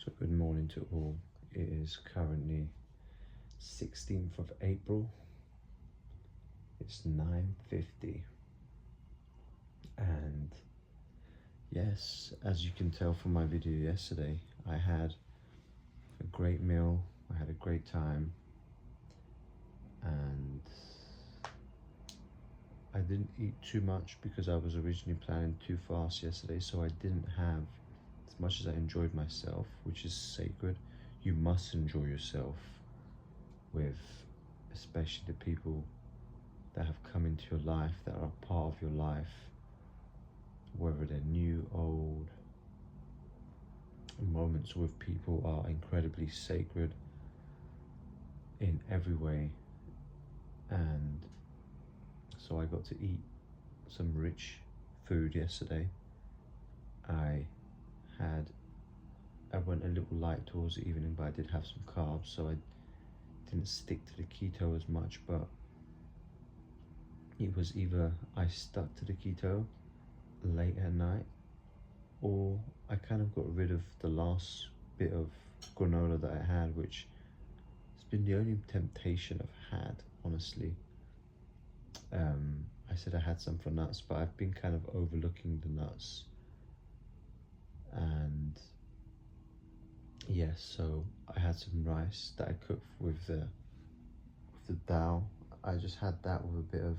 So good morning to all. It is currently 16th of April. It's 9:50, and yes, as you can tell from my video yesterday, I had a great meal, I had a great time, and I didn't eat too much because I was originally planning to fast yesterday, so I didn't have as much as I enjoyed myself, which is sacred. You must enjoy yourself with especially the people that have come into your life, that are part of your life, whether they're new, old. Moments with people are incredibly sacred in every way, and so I got to eat some rich food yesterday. I went a little light towards the evening, but I did have some carbs, so I didn't stick to the keto as much, but it was either I stuck to the keto late at night, or I kind of got rid of the last bit of granola that I had, which has been the only temptation I've had, honestly. I said I had some for nuts, but I've been kind of overlooking the nuts. And yes, so I had some rice that I cooked with the dal. I just had that with a bit of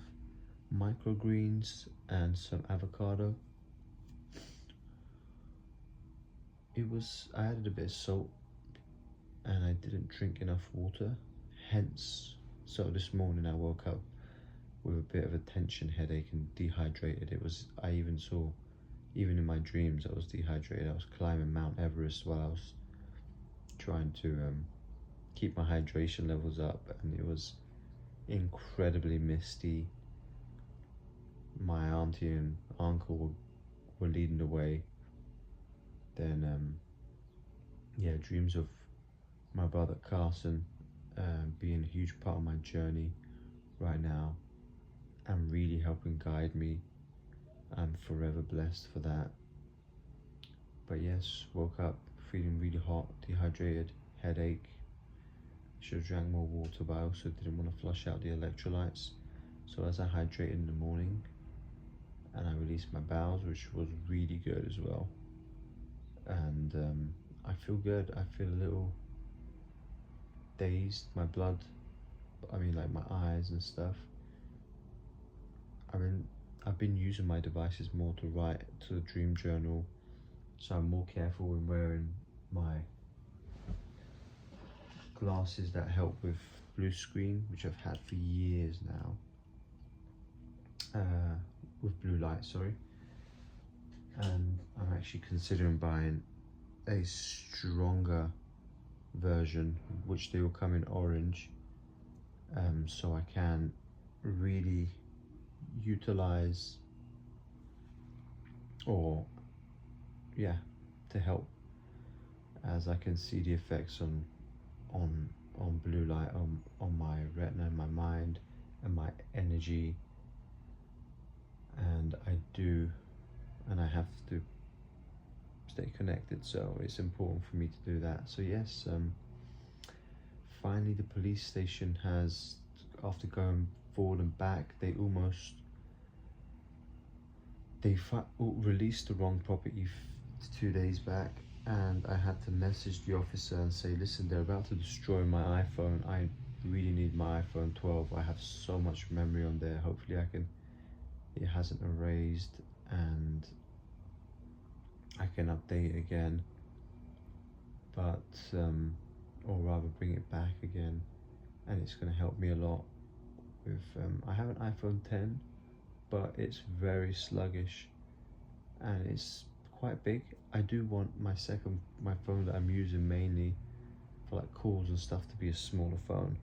microgreens and some avocado. I added a bit of salt, and I didn't drink enough water, hence, so this morning I woke up with a bit of a tension headache and dehydrated. I even saw, even in my dreams, I was dehydrated. I was climbing Mount Everest while I was trying to keep my hydration levels up, and it was incredibly misty. My auntie and uncle were leading the way. Then yeah, dreams of my brother Carson being a huge part of my journey right now and really helping guide me. I'm forever blessed for that. But yes, woke up feeling really hot, dehydrated, headache. Should have drank more water, but I also didn't want to flush out the electrolytes. So as I hydrated in the morning, and I released my bowels, which was really good as well. And I feel good. I feel a little dazed. My blood, like my eyes and stuff. I've been using my devices more to write to the dream journal, so I'm more careful when wearing my glasses that help with blue screen, which I've had for years now, with blue light, sorry. And I'm actually considering buying a stronger version, which they will come in orange, so I can really utilize, or yeah, to help, as I can see the effects on blue light on my retina and my mind and my energy, and I have to stay connected, so it's important for me to do that. So yes, finally the police station has, after going forward and back, they released the wrong property 2 days back, and I had to message the officer and say, listen, they're about to destroy my iPhone. I really need my iPhone 12. I have so much memory on there. Hopefully it hasn't erased, and I can update it again, but or rather bring it back again, and it's going to help me a lot with I have an iPhone 10, but it's very sluggish and it's quite big. I do want my phone that I'm using mainly for like calls and stuff to be a smaller phone.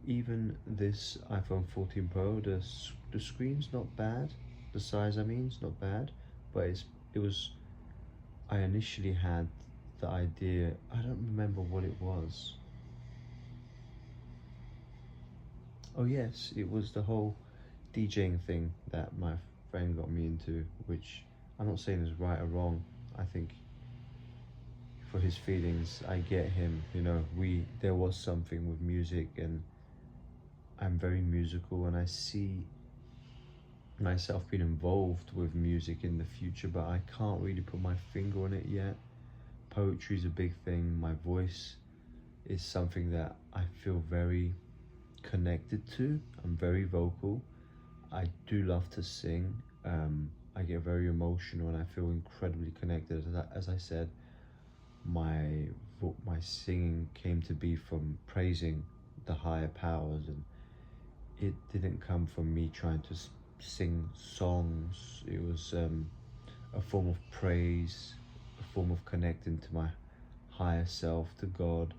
Even this iPhone 14 Pro, the screen's not bad, the size is not bad, but I initially had the idea, I don't remember what it was. Oh yes, it was the whole DJing thing that my friend got me into, which I'm not saying is right or wrong. I think for his feelings. I get him. You know, there was something with music, and I'm very musical, and I see myself being involved with music in the future, but I can't really put my finger on it yet. Poetry is a big thing. My voice is something that I feel very connected to. I'm very vocal. I do love to sing. I get very emotional and I feel incredibly connected. As I said, my singing came to be from praising the higher powers, and it didn't come from me trying to sing songs. It was a form of praise, a form of connecting to my higher self, to God.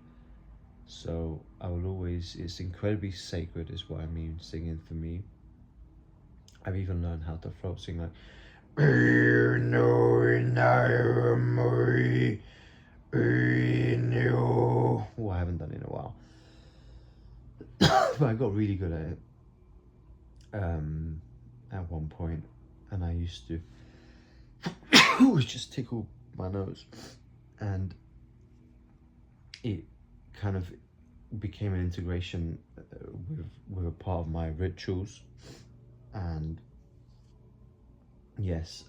So I will always, it's incredibly sacred is what I mean, singing for me. I've even learned how to throat sing, like, well, I haven't done it in a while. But I got really good at it at one point, and I used to just tickle my nose, and it kind of became an integration with a part of my rituals. And yes,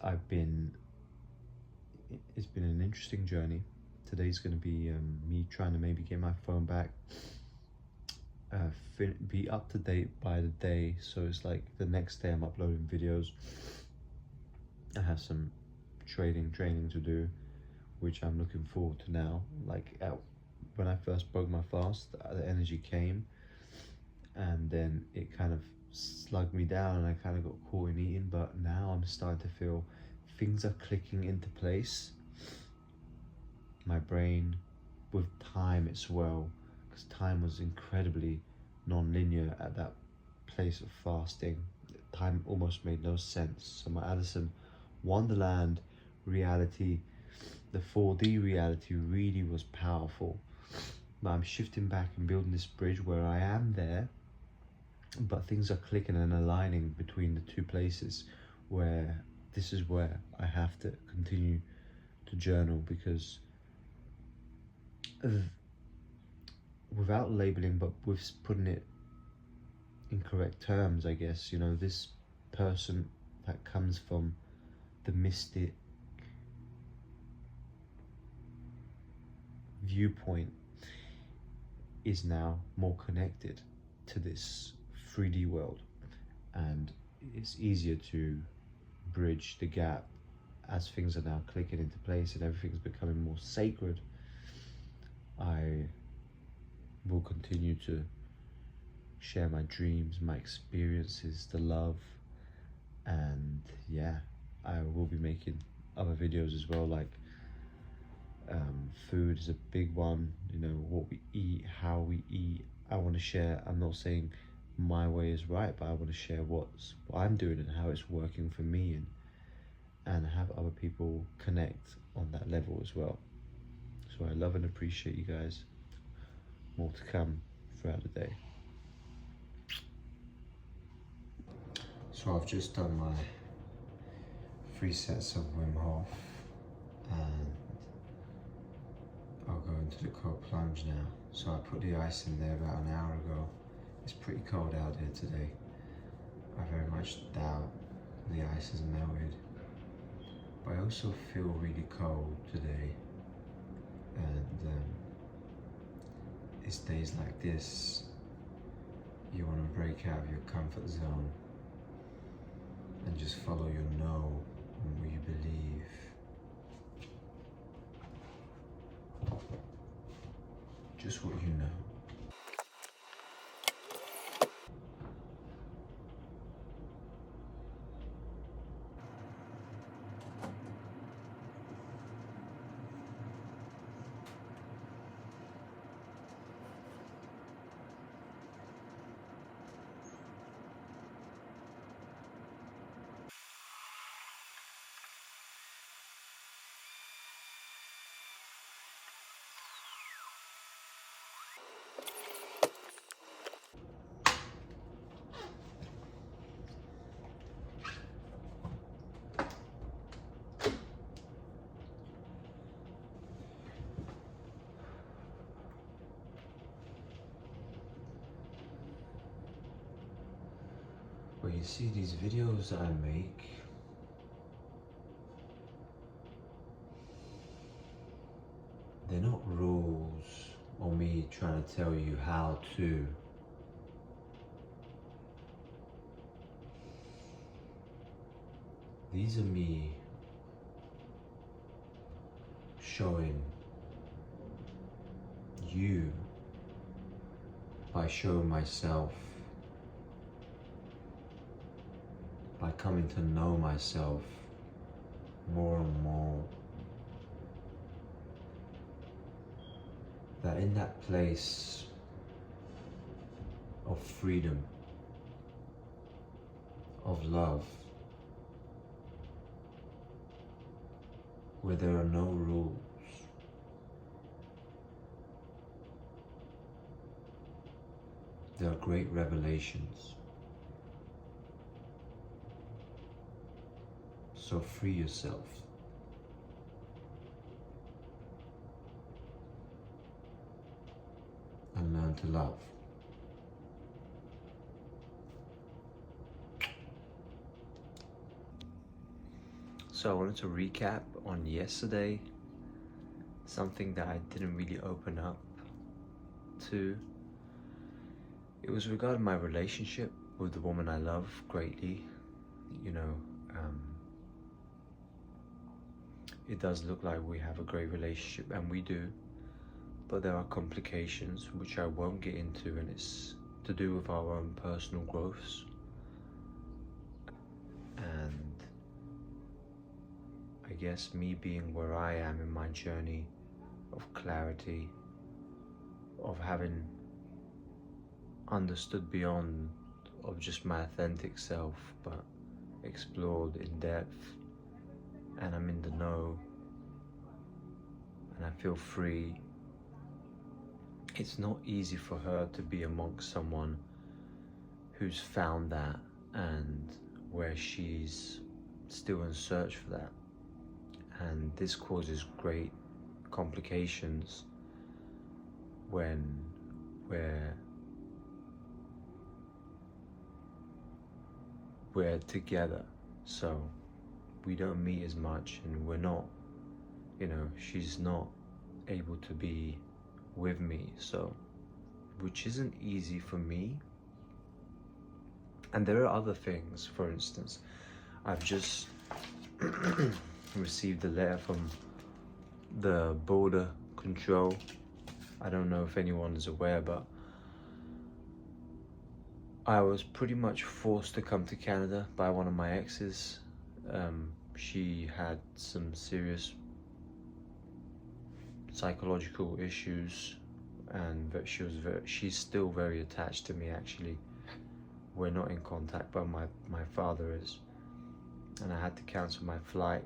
it's been an interesting journey. Today's going to be me trying to maybe get my phone back, be up to date by the day, so it's like the next day I'm uploading videos. I have some training to do, which I'm looking forward to now. Like when I first broke my fast, the energy came, and then it kind of slugged me down and I kind of got caught in eating, but now I'm starting to feel things are clicking into place. My brain, with time as well, because time was incredibly non-linear at that place of fasting. Time almost made no sense. So my Alice in Wonderland reality, the 4D reality, really was powerful. But I'm shifting back and building this bridge where I am there, but things are clicking and aligning between the two places, where this is where I have to continue to journal, because without labeling, but with putting it in correct terms, I guess, you know, this person that comes from the mystic viewpoint is now more connected to this 3D world, and it's easier to bridge the gap as things are now clicking into place and everything's becoming more sacred. I will continue to share my dreams, my experiences, the love, and yeah, I will be making other videos as well, like food is a big one, you know, what we eat, how we eat. I want to share. I'm not saying my way is right, but I want to share what I'm doing and how it's working for me, and have other people connect on that level as well. So I love and appreciate you guys. More to come throughout the day. So I've just done my 3 sets of Wim Hof, and I'll go into the cold plunge now. So I put the ice in there about an hour ago. It's pretty cold out here today. I very much doubt the ice has melted, but I also feel really cold today, and it's days like this you want to break out of your comfort zone and just follow your no and what you believe. Just what you know. you see these videos that I make, they're not rules or me trying to tell you how to. These are me showing you by showing myself, by coming to know myself more and more, that in that place of freedom, of love, where there are no rules, there are great revelations. So free yourself. And learn to love. So I wanted to recap on yesterday, something that I didn't really open up to. It was regarding my relationship with the woman I love greatly. You know, it does look like we have a great relationship, and we do, but there are complications which I won't get into, and it's to do with our own personal growths. And I guess me being where I am in my journey of clarity, of having understood beyond of just my authentic self, but explored in depth, and I'm in the know, and I feel free. It's not easy for her to be amongst someone who's found that and where she's still in search for that. And this causes great complications when we're together. So we don't meet as much, and we're not, you know, she's not able to be with me, so, which isn't easy for me. And there are other things. For instance, I've just received a letter from the border control. I don't know if anyone is aware, but I was pretty much forced to come to Canada by one of my exes. She had some serious psychological issues, and that she's still very attached to me. Actually, we're not in contact, but my father is, and I had to cancel my flight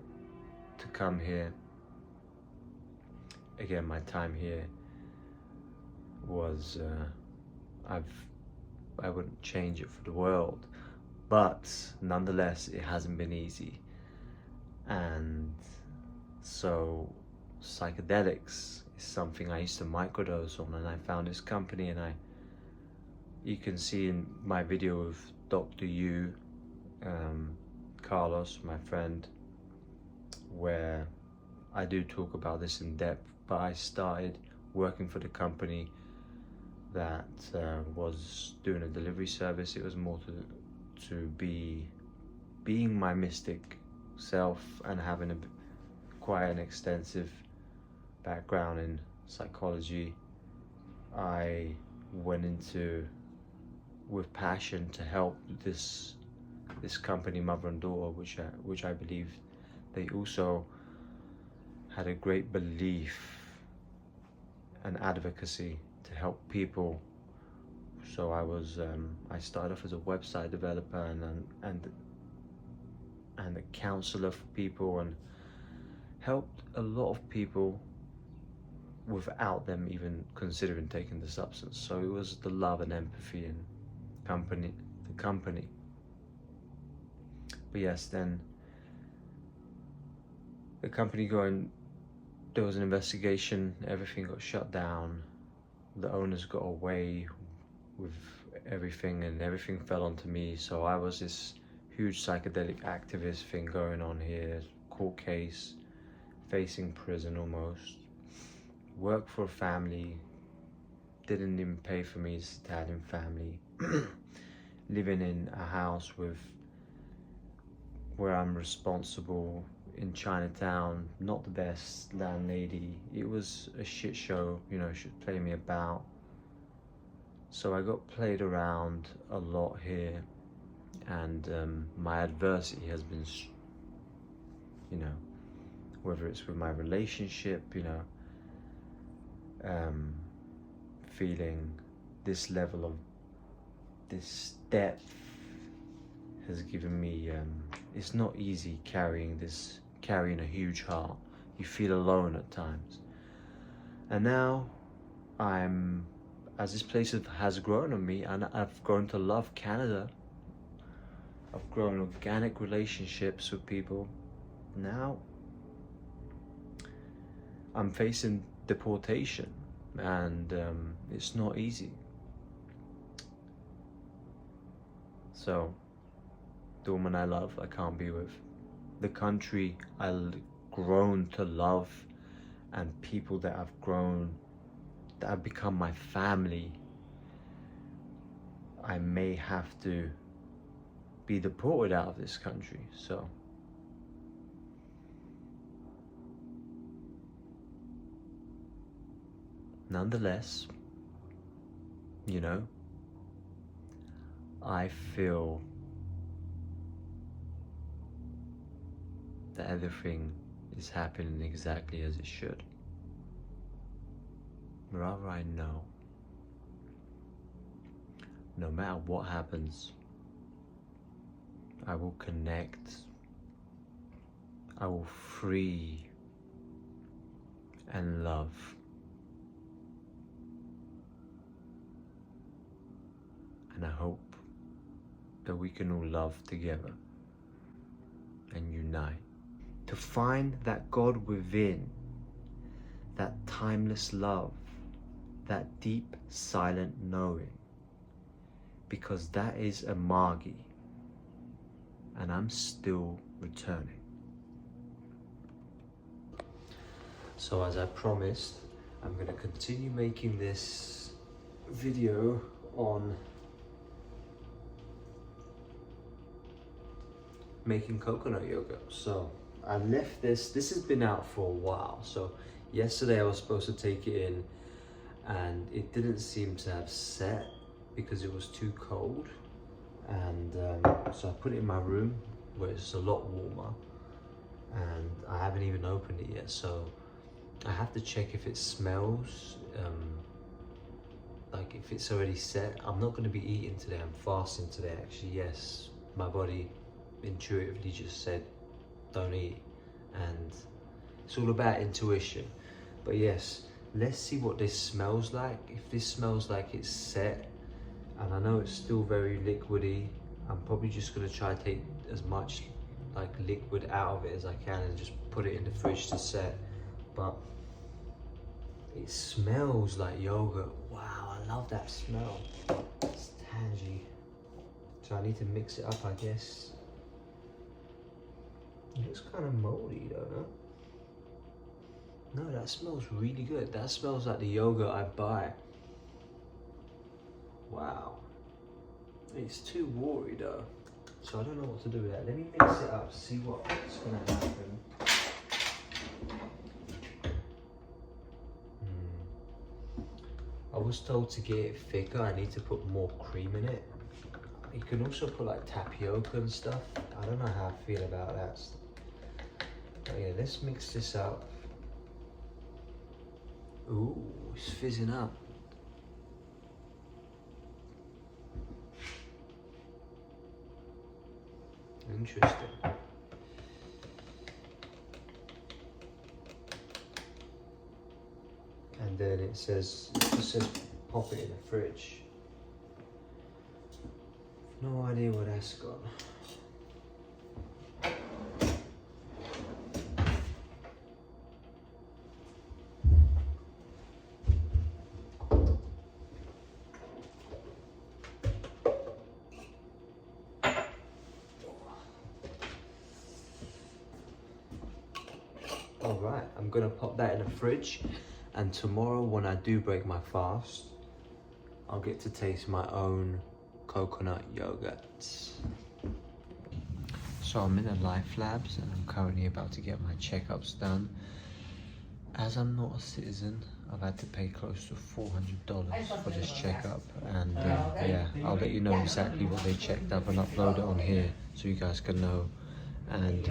to come here. Again, my time here was I wouldn't change it for the world, but nonetheless it hasn't been easy. And so psychedelics is something I used to microdose on, and I found this company, and you can see in my video of Dr. Yu, Carlos, my friend, where I do talk about this in depth. But I started working for the company that was doing a delivery service. It was more to be being my mystic self and having quite an extensive background in psychology. I went into with passion to help this company, mother and daughter, which I believe they also had a great belief and advocacy to help people. So I started off as a website developer and a counselor for people, and helped a lot of people without them even considering taking the substance. So it was the love and empathy and the company. But yes, then the company there was an investigation, everything got shut down, the owners got away with everything, and everything fell onto me. So I was this huge psychedelic activist thing going on here, court case, facing prison almost, work for a family, didn't even pay for me, it's Italian family, living in a house where I'm responsible in Chinatown, not the best landlady. It was a shit show, you know, she'd play me about. So I got played around a lot here, and my adversity has been, you know, whether it's with my relationship, you know, feeling this level of this depth has given me, it's not easy carrying a huge heart. You feel alone at times. And now as this place has grown on me, and I've grown to love Canada, I've grown organic relationships with people. Now I'm facing deportation, and it's not easy. So the woman I love, I can't be with. The country I've grown to love, and people that have become my family, I may have to be deported out of this country. So nonetheless, you know, I feel that everything is happening exactly as it should. Rather, I know, no matter what happens, I will connect, I will free and love. And I hope that we can all love together and unite. To find that God within, that timeless love, that deep silent knowing, because that is a Margi, and I'm still returning. So as I promised, I'm going to continue making this video on making coconut yogurt. So I left this has been out for a while. So yesterday I was supposed to take it in, and it didn't seem to have set because it was too cold, and so I put it in my room where it's a lot warmer, and I haven't even opened it yet. So I have to check if it smells, like if it's already set. I'm not going to be eating today, I'm fasting today actually. Yes, my body intuitively just said don't eat, and it's all about intuition. But yes, let's see what this smells like. If this smells like it's set, and I know it's still very liquidy, I'm probably just going to try to take as much like liquid out of it as I can and just put it in the fridge to set. But it smells like yogurt. Wow, I love that smell. It's tangy. So I need to mix it up, I guess. It looks kind of moldy though, no? No, that smells really good. That smells like the yogurt I buy. Wow. It's too watery though, so I don't know what to do with that. Let me mix it up, see what's gonna happen. I was told to get it thicker, I need to put more cream in it. You can also put like tapioca and stuff. I don't know how I feel about that. But yeah, let's mix this up. Ooh, it's fizzing up. Interesting. And then it just says pop it in the fridge. No idea what that's got. All right, I'm gonna pop that in the fridge, and tomorrow when I do break my fast, I'll get to taste my own coconut yogurt. So I'm in the Life Labs and I'm currently about to get my checkups done. As I'm not a citizen, I've had to pay close to $400 for this checkup, and yeah, I'll let you know exactly what they checked up and upload it on here so you guys can know. And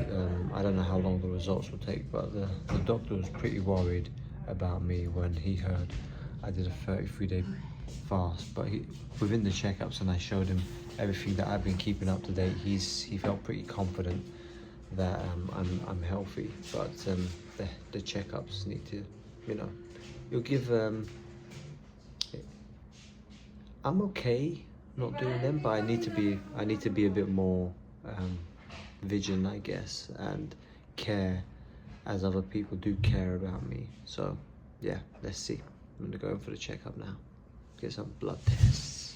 I don't know how long the results will take, but the doctor was pretty worried about me when he heard I did a 33-day fast. But within the checkups, and I showed him everything that I've been keeping up to date, he felt pretty confident that I'm healthy. But the checkups need to, you know, you'll give. I'm okay not doing them, but I need to be a bit more vigilant, I guess, and care as other people do care about me. So yeah, let's see. I'm gonna go in for the checkup now, get some blood tests.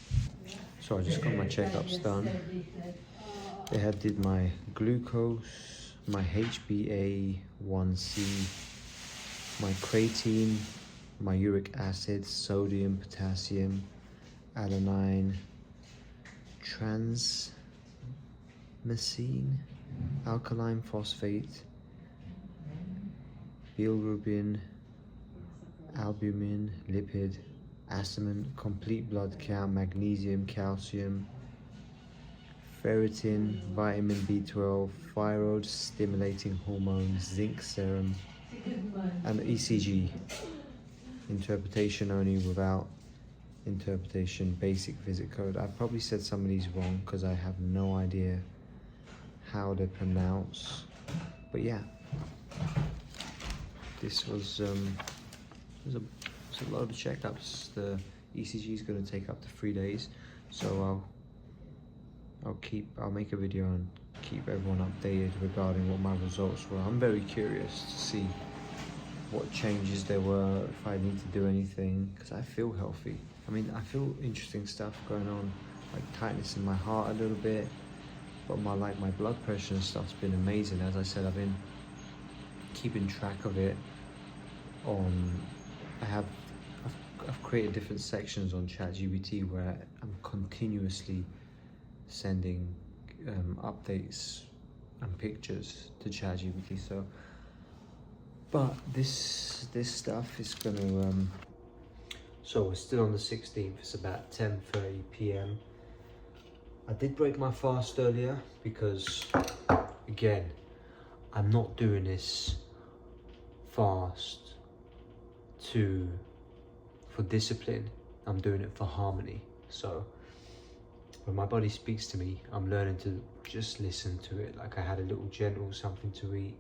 So I just got my checkups done. They did my glucose, my HbA1c, my creatine, my uric acid, sodium, potassium, adenine, transmethine, alkaline phosphate, bilirubin, albumin, lipid, asmin, complete blood count, magnesium, calcium, ferritin, vitamin B12, thyroid stimulating hormones, zinc serum, and ECG. Interpretation only, without interpretation, basic visit code. I probably said some of these wrong because I have no idea how they're pronounced. But yeah, this was a lot of checkups. The ECG is going to take up to 3 days, so I'll make a video and keep everyone updated regarding what my results were. I'm very curious to see what changes there were, if I need to do anything, because I feel healthy. I mean, I feel interesting stuff going on, like tightness in my heart a little bit, but my blood pressure and stuff's been amazing. As I said, I've been keeping track of it I've created different sections on ChatGPT where I'm continuously sending updates and pictures to ChatGPT. So, but this stuff is gonna so we're still on the 16th. It's about 10:30 p.m. I did break my fast earlier because, again, I'm not doing this fast for discipline. I'm doing it for harmony. So when my body speaks to me, I'm learning to just listen to it, like I had a little gentle something to eat.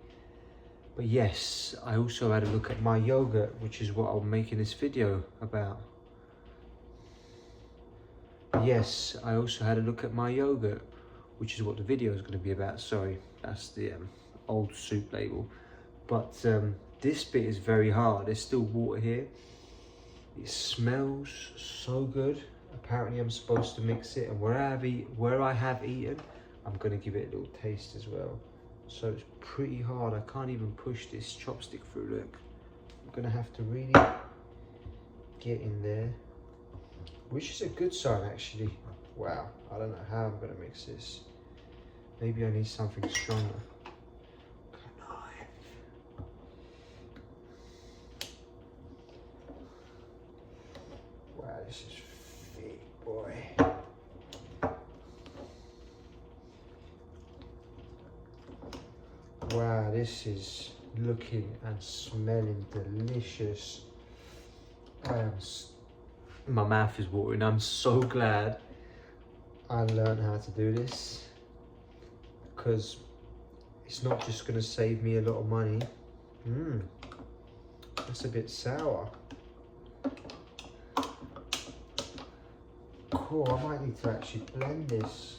But yes, I also had a look at my yogurt, which is what I'm making this video about. Yes, I also had a look at my yogurt, which is what the video is going to be about. Sorry, that's the old soup label. But this bit is very hard. There's still water here. It smells so good. Apparently I'm supposed to mix it, and where I have eaten, I'm going to give it a little taste as well. So it's pretty hard. I can't even push this chopstick through, look. I'm going to have to really get in there, which is a good sign actually. Wow, I don't know how I'm going to mix this. Maybe I need something stronger. Wow, this is thick, boy. Wow, this is looking and smelling delicious. My mouth is watering. I'm so glad I learned how to do this, because it's not just going to save me a lot of money. That's a bit sour. Cool, I might need to actually blend this.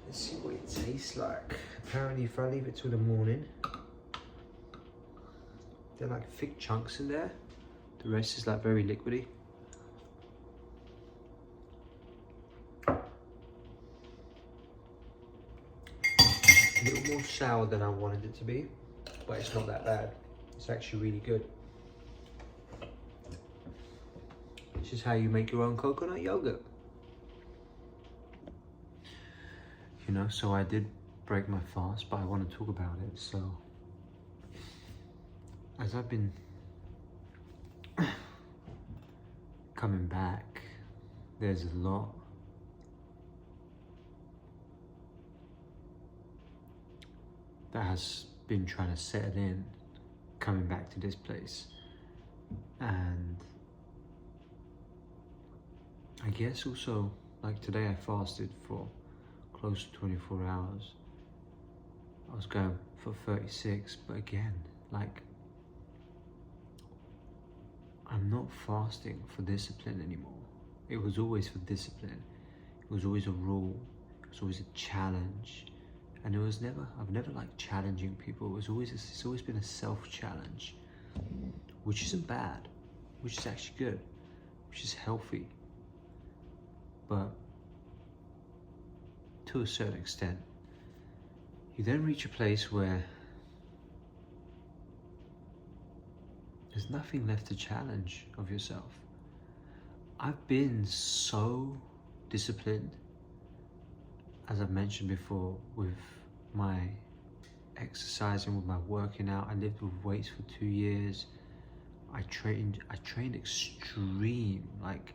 Let's see what it tastes like. Apparently if I leave it till the morning, they're like thick chunks in there. The rest is like very liquidy. A little more sour than I wanted it to be, but it's not that bad. It's actually really good. This is how you make your own coconut yogurt. You know, so I did break my fast, but I want to talk about it. So, as I've been coming back, there's a lot that has been trying to set in coming back to this place. And I guess also, like today I fasted for close to 24 hours. I was going for 36, but again, like, I'm not fasting for discipline anymore. It was always for discipline. It was always a rule. It was always a challenge. And it was never, I've never liked challenging people. It's always been a self-challenge, which isn't bad, which is actually good, which is healthy. But to a certain extent, you then reach a place where there's nothing left to challenge of yourself. I've been so disciplined, as I've mentioned before, with my exercising, with my working out. I lived with weights for 2 years. I trained extreme. Like,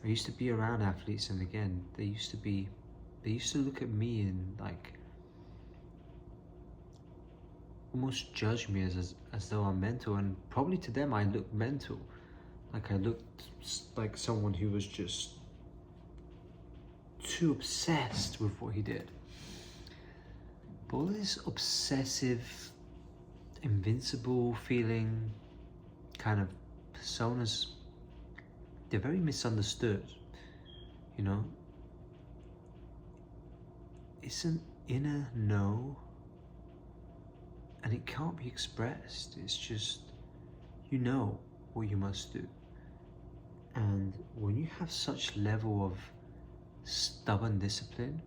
I used to be around athletes, and again, they used to look at me and like almost judge me as though I'm mental, and probably to them I looked mental. Like, I looked like someone who was just too obsessed with what he did. But all this obsessive, invincible feeling kind of personas, they're very misunderstood, you know? It's an inner no, and it can't be expressed. It's just, you know what you must do. And when you have such level of stubborn discipline,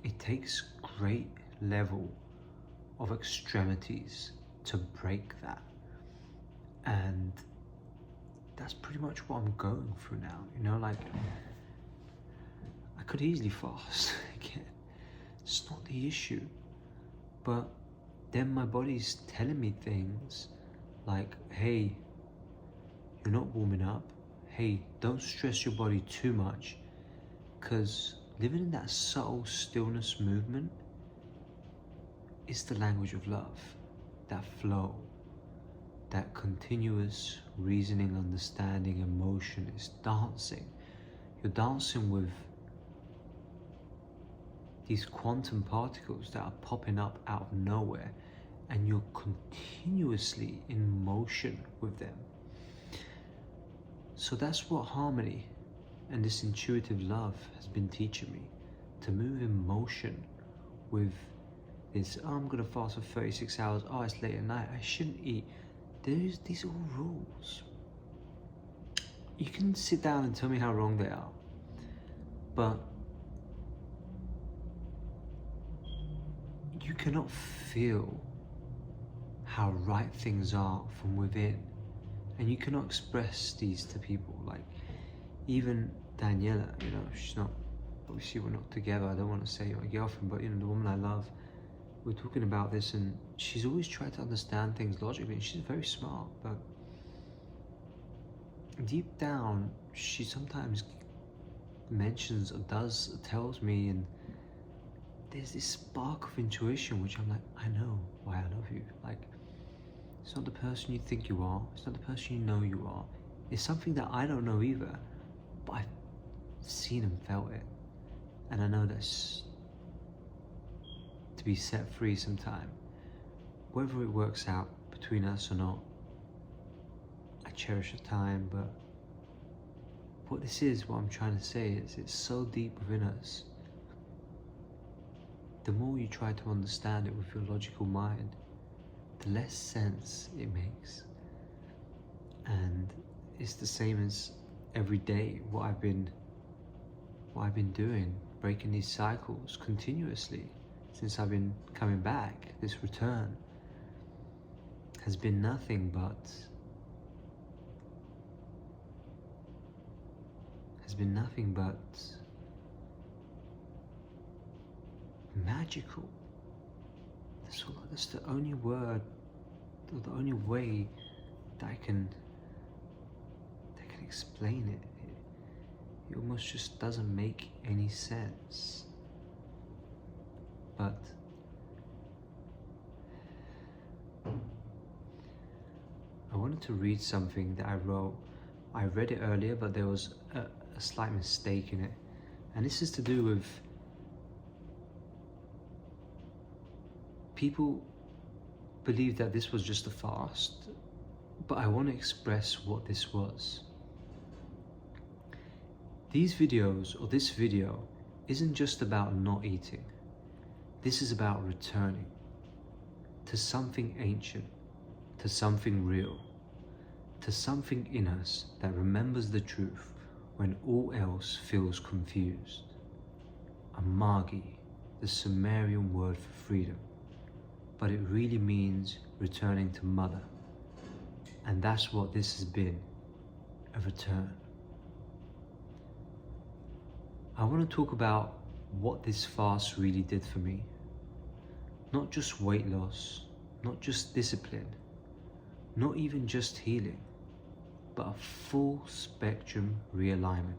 it takes great level of extremities to break that. And that's pretty much what I'm going through now, you know? Like, I could easily fast again. It's not the issue. But then my body's telling me things like, hey, you're not warming up. Hey, don't stress your body too much. Because living in that subtle stillness movement is the language of love. That flow, that continuous reasoning, understanding, emotion is dancing. You're dancing with these quantum particles that are popping up out of nowhere, and you're continuously in motion with them. So that's what harmony and this intuitive love has been teaching me, to move in motion with this, oh, I'm gonna fast for 36 hours, oh, it's late at night, I shouldn't eat. These are all rules. You can sit down and tell me how wrong they are, but you cannot feel how right things are from within, and you cannot express these to people. Like, even Daniela, you know, she's not, obviously we're not together, I don't want to say my girlfriend, but you know, the woman I love, we're talking about this, and she's always tried to understand things logically, and she's very smart, but deep down, she sometimes mentions or tells me, and there's this spark of intuition, which I'm like, I know why I love you. Like, it's not the person you think you are, it's not the person you know you are, it's something that I don't know either, but I've seen and felt it, and I know that's to be set free sometime. Whether it works out between us or not, I cherish the time, but what this is, what I'm trying to say is, it's so deep within us. The more you try to understand it with your logical mind, the less sense it makes. And it's the same as every day, what I've been doing, breaking these cycles continuously since I've been coming back. This return has been nothing but magical. That's the only word, or the only way that I can explain it. It almost just doesn't make any sense. But I wanted to read something that I wrote. I read it earlier, but there was a slight mistake in it. And this is to do with people believe that this was just a fast, but I want to express what this was. These videos, or this video, isn't just about not eating. This is about returning to something ancient, to something real, to something in us that remembers the truth when all else feels confused. Amagi, the Sumerian word for freedom, but it really means returning to mother. And that's what this has been, a return. I want to talk about what this fast really did for me. Not just weight loss, not just discipline, not even just healing, but a full spectrum realignment.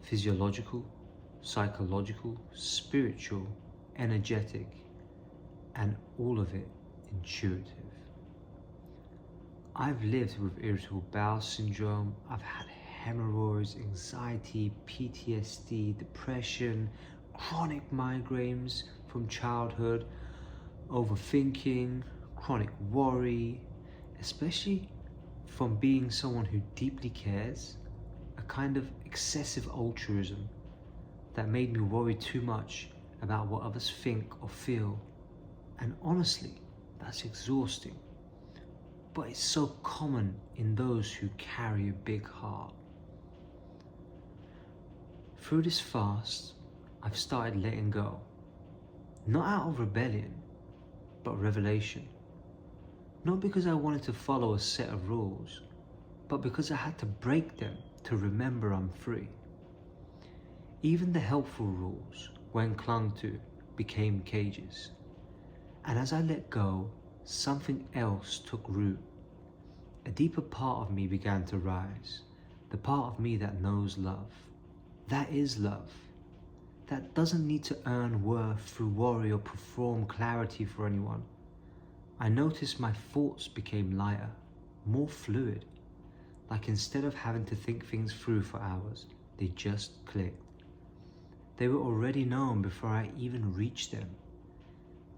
Physiological, psychological, spiritual, energetic, and all of it intuitive. I've lived with irritable bowel syndrome, I've had hemorrhoids, anxiety, PTSD, depression, chronic migraines from childhood, overthinking, chronic worry, especially from being someone who deeply cares, a kind of excessive altruism that made me worry too much about what others think or feel. And honestly, that's exhausting. But it's so common in those who carry a big heart. Through this fast, I've started letting go. Not out of rebellion, but revelation. Not because I wanted to follow a set of rules, but because I had to break them to remember I'm free. Even the helpful rules, when clung to, became cages. And as I let go, something else took root. A deeper part of me began to rise, the part of me that knows love. That is love. That doesn't need to earn worth through worry or perform clarity for anyone. I noticed my thoughts became lighter, more fluid, like instead of having to think things through for hours, they just clicked. They were already known before I even reached them.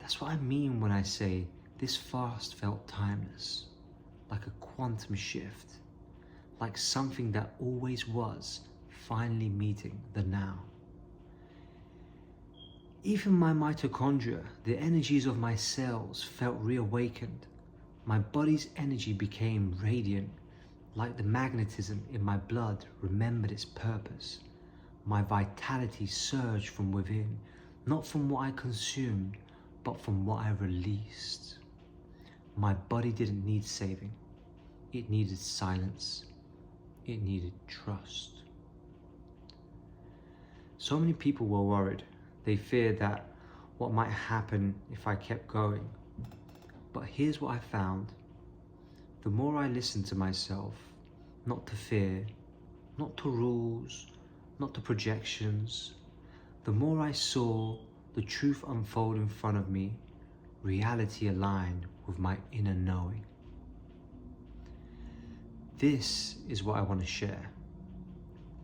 That's what I mean when I say this fast felt timeless, like a quantum shift, like something that always was, finally meeting the now. Even my mitochondria, the energies of my cells, felt reawakened. My body's energy became radiant, like the magnetism in my blood remembered its purpose. My vitality surged from within, not from what I consumed, but from what I released. My body didn't need saving. It needed silence. It needed trust. So many people were worried. They feared that what might happen if I kept going. But here's what I found. The more I listened to myself, not to fear, not to rules, not to projections, the more I saw the truth unfold in front of me, reality aligned with my inner knowing. This is what I want to share.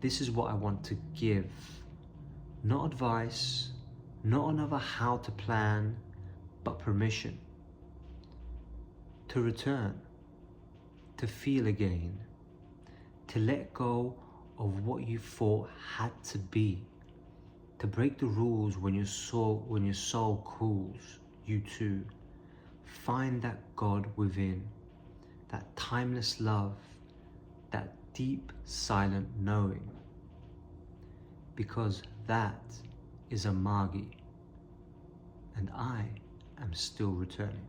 This is what I want to give. Not advice, not another how to plan, but permission. To return, to feel again, to let go of what you thought had to be, to break the rules when your soul calls you too find that God within, that timeless love, that deep silent knowing, because that is a Magi, and I am still returning.